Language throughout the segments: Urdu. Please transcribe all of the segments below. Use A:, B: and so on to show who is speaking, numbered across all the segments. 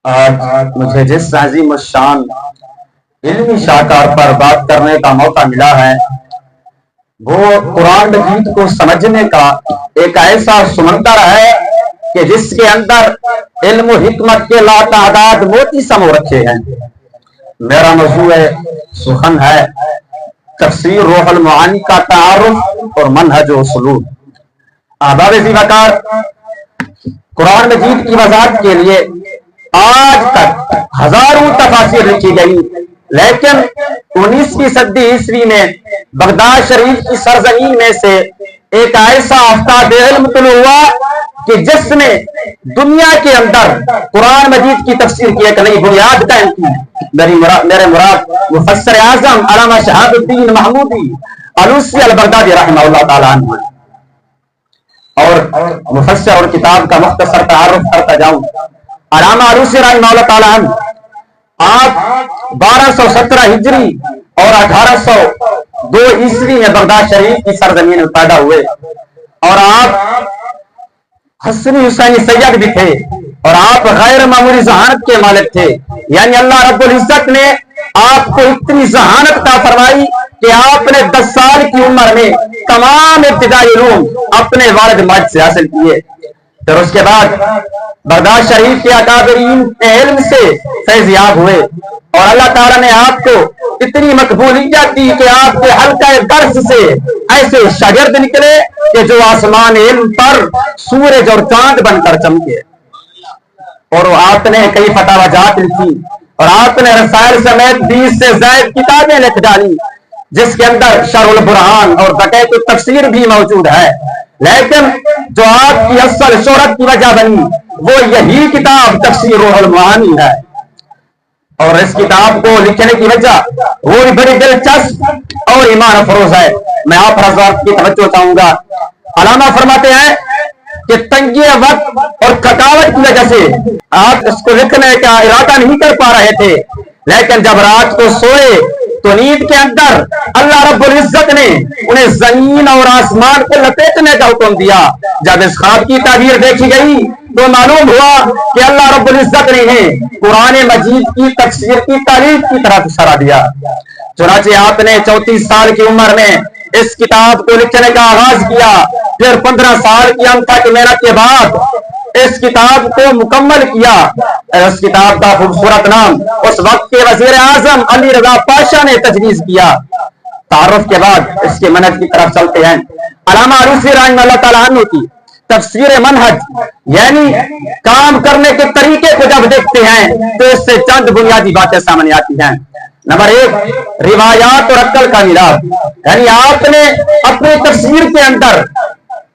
A: آج مجھے جس عظیم الشان علمی شاہکار پر بات کرنے کا موقع ملا ہے وہ قرآن مجید کو سمجھنے کا ایک ایسا سمندر ہے کہ جس کے اندر علم و حکمت کے لاتعداد موتی سمو رکھے ہیں۔ میرا موضوع سخن ہے تفسیر روح المعانی کا تعارف اور منہج و سلوک۔ احباب ذی وقار، قرآن مجید کی وضاحت کے لیے آج تک ہزاروں تفاسیر لکھی گئی، لیکن 19ویں صدی عیسوی میں بغداد شریف کی سرزمین میں سے ایک ایسا آفتاب علم طلوع ہوا کہ جس نے دنیا کے اندر قرآن مجید کی تفسیر کی ایک نئی بنیاد قائم کی۔ میرے مراد مفسر اعظم علامہ شہاب الدین محمودی علوسی البغدادی رحمہ اللہ تعالیٰ عنہ، اور مفسر اور کتاب کا مختصر تعارف کرتا جاؤں۔ علامہ علوسی رحمہ اللہ تعالیٰ عنہ آپ 1217 ہجری اور 1802 عیسوی میں بغداد شریف کی سرزمین میں پیدا ہوئے، اور آپ حسنی حسینی سید بھی تھے، اور آپ غیر معمولی ذہانت کے مالک تھے۔ یعنی اللہ رب العزت نے آپ کو اتنی ذہانت عطا فرمائی کہ آپ نے 10 سال کی عمر میں تمام ابتدائی علوم اپنے والد ماجد سے حاصل کیے۔ پھر اس کے بعد بغداد شریف کے اکابرین علم سے فیض یاب ہوئے، اور اللہ تعالیٰ نے آپ کو اتنی مقبولیت دی کہ آپ کے حلقہ درس سے ایسے شاگرد نکلے کہ جو آسمان علم پر سورج اور چاند بن کر چمکے۔ اور آپ نے کئی فتاوی جات لکھی، اور آپ نے رسائل سمیت 20 سے زائد کتابیں لکھ ڈالی، جس کے اندر شرح البرہان اور دقائق التفسیر بھی موجود ہے۔ لیکن جو آپ کی اصل شہرت کی وجہ بنی وہ یہی کتاب تفسیر روح المعانی ہے، اور اس کتاب کو لکھنے کی وجہ وہ بھی بڑی دلچسپ اور ایمان افروز ہے۔ میں آپ حضرات کی توجہ چاہوں گا۔ علامہ فرماتے ہیں کہ تنگی وقت اور تھکاوٹ کی وجہ سے آپ اس کو لکھنے کا ارادہ نہیں کر پا رہے تھے، لیکن جب رات کو سوئے تو نیند کے اندر اللہ رب العزت نے انہیں زمین اور آسمان کو لپیٹنے کا حکم دیا۔ جب اس خواب کی تعبیر دیکھی گئی تو معلوم ہوا کہ اللہ رب العزت نے انہیں قرآن مجید کی تفسیر کی تعریف کی طرف اشارہ دیا۔ چنانچہ آپ نے 34 سال کی عمر میں اس کتاب کو لکھنے کا آغاز کیا۔ پھر 15 سال کی انتھک محنت کے بعد اس کتاب کو مکمل کیا۔ اس کتاب کا خوبصورت نام اس وقت کے وزیر اعظم علی رضا پاشا نے تجویز کیا۔ تعارف کے بعد اس کے منہج کی طرف چلتے ہیں۔ علامہ علوسی رحمہ اللہ تعالیٰ عنہ کی تفسیر منہج یعنی کام کرنے کے طریقے کو جب دیکھتے ہیں تو اس سے چند بنیادی باتیں سامنے آتی ہیں۔ نمبر 1، روایات اور عقل کا ملاپ، یعنی آپ نے اپنی تفسیر کے اندر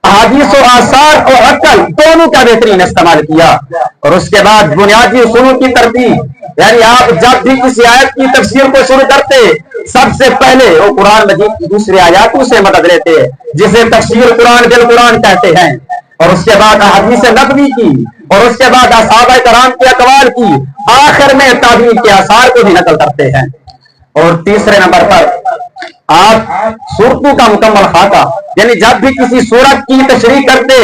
A: احادیث و آثار اور عقل دونوں کا بہترین استعمال کیا۔ اور اس کے بعد بنیادی اصولوں کی ترتیب، یعنی آپ جب بھی کسی آیت کی تفسیر کو شروع کرتے سب سے پہلے وہ قرآن مجید کی دوسری آیاتوں سے مدد لیتے، جسے تفسیر قرآن بالقرآن کہتے ہیں۔ اور اس کے بعد احادیث نبوی کی، اور اس کے بعد صحابہ کرام کے اقوال کی، آخر میں تابعین کے آثار کو بھی نقل کرتے ہیں۔ اور تیسرے نمبر پر آپ صورتوں کا مکمل خاکہ، یعنی جب بھی کسی صورت کی تشریح کرتے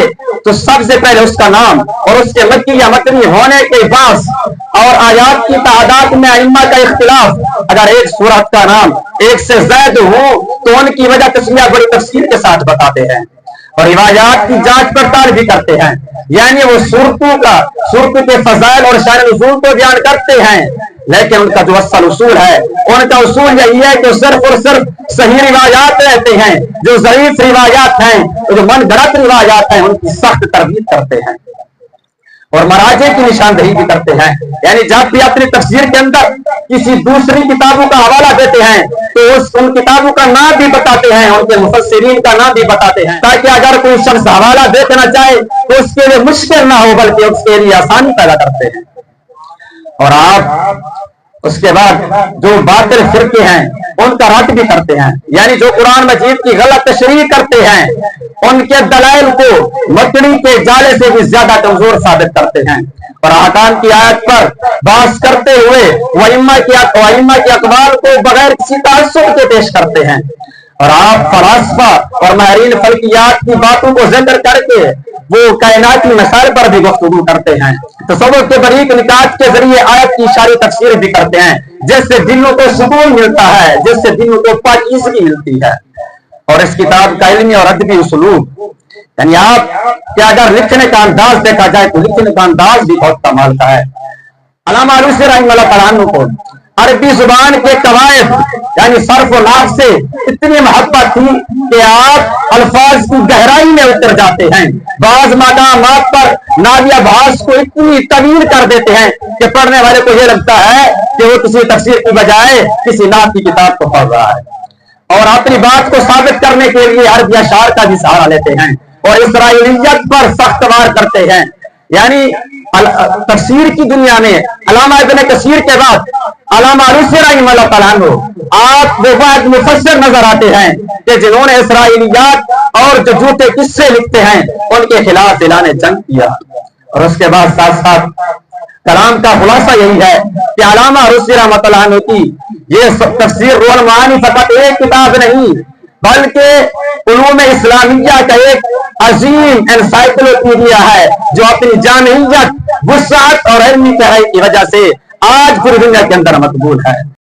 A: تو سب سے پہلے اس کا نام اور اس کے مکی یا متنی ہونے کے بعض اور آیات کی تعداد میں ائمہ کا اختلاف، اگر ایک صورت کا نام ایک سے زائد ہو تو ان کی وجہ تشریح بڑی تفصیل کے ساتھ بتاتے ہیں، اور روایات کی جانچ پڑتال بھی کرتے ہیں، یعنی وہ صورتوں کے فضائل اور شان نزول کو بیان کرتے ہیں، لیکن ان کا جو اصل اصول ہے، ان کا اصول یہی ہے کہ صرف اور صرف صحیح روایات رہتے ہیں، جو ضعیف روایات ہیں، جو من گھڑت روایات ہیں، ان کی سخت تردید کرتے ہیں اور مراجع کی نشاندہی بھی کرتے ہیں۔ یعنی جب بھی اپنی تفسیر کے اندر کسی دوسری کتابوں کا حوالہ دیتے ہیں تو ان کتابوں کا نام بھی بتاتے ہیں، ان کے مفسرین کا نام بھی بتاتے ہیں، تاکہ اگر کوئی شخص حوالہ دیکھنا چاہے تو اس کے لیے مشکل نہ ہو بلکہ اس کے لیے آسانی پیدا کرتے ہیں۔ اور آپ اس کے بعد جو باطل فرقے ہیں ان کا رد بھی کرتے ہیں، یعنی جو قرآن مجید کی غلط تشریح کرتے ہیں ان کے دلائل کو مکڑی کے جالے سے بھی زیادہ کمزور ثابت کرتے ہیں، اور احکام کی آیت پر بحث کرتے ہوئے ائمہ کے اقوال کو بغیر کسی تعصب کے پیش کرتے ہیں۔ اور آپ فلاسفہ اور ماہرین فلکیات کی باتوں کو ذکر کر کے وہ کائناتی مسائل پر بھی گفتگو کرتے ہیں، تصوف کے باریک نکات کے ذریعے آیت کی اشاری تفسیر بھی کرتے ہیں، جس سے دلوں کو سکون ملتا ہے، جس سے دلوں کو پاکیزگی ملتی ہے۔ اور اس کتاب کا علمی اور ادبی اسلوب، یعنی آپ کہ اگر لکھنے کا انداز دیکھا جائے تو لکھنے کا انداز بھی بہت کمال کا ہے۔ علامہ علوسی رحمہ اللہ تعالیٰ کو عربی زبان کے قواعد یعنی صرف و نحو سے اتنی محبت تھی کہ آپ الفاظ کی گہرائی میں اتر جاتے ہیں، بعض مقامات پر ناویہ بھاس کو اتنی طویل کر دیتے ہیں کہ پڑھنے والے کو یہ لگتا ہے کہ وہ کسی تفسیر کی بجائے کسی نحو کی کتاب کو پڑھ رہا ہے، اور اپنی بات کو ثابت کرنے کے لیے عربی اشعار کا بھی سہارا لیتے ہیں اور اسرائیلیت پر سخت وار کرتے ہیں۔ یعنی تفسیر کی دنیا میں علامہ ابن کثیر کے بعد علامہ علوسی رحمہ اللہ تعالیٰ آپ وہ واحد مفسر نظر آتے ہیں کہ جنہوں نے اسرائیلیات اور جو جھوٹے قصے لکھتے ہیں ان کے خلاف اعلان جنگ کیا۔ اور اس کے بعد ساتھ ساتھ کلام کا خلاصہ یہی ہے کہ علامہ علوسی رحمہ اللہ عنہ کی یہ تفسیر روح المعانی فقط ایک کتاب نہیں بلکہ علوم اسلامیہ کا ایک عظیم انسائکلوپیڈیا ہے جو اپنی جامعیت، وسعت اور علمی گہرائی کی وجہ سے آج پوری دنیا کے اندر مقبول ہے۔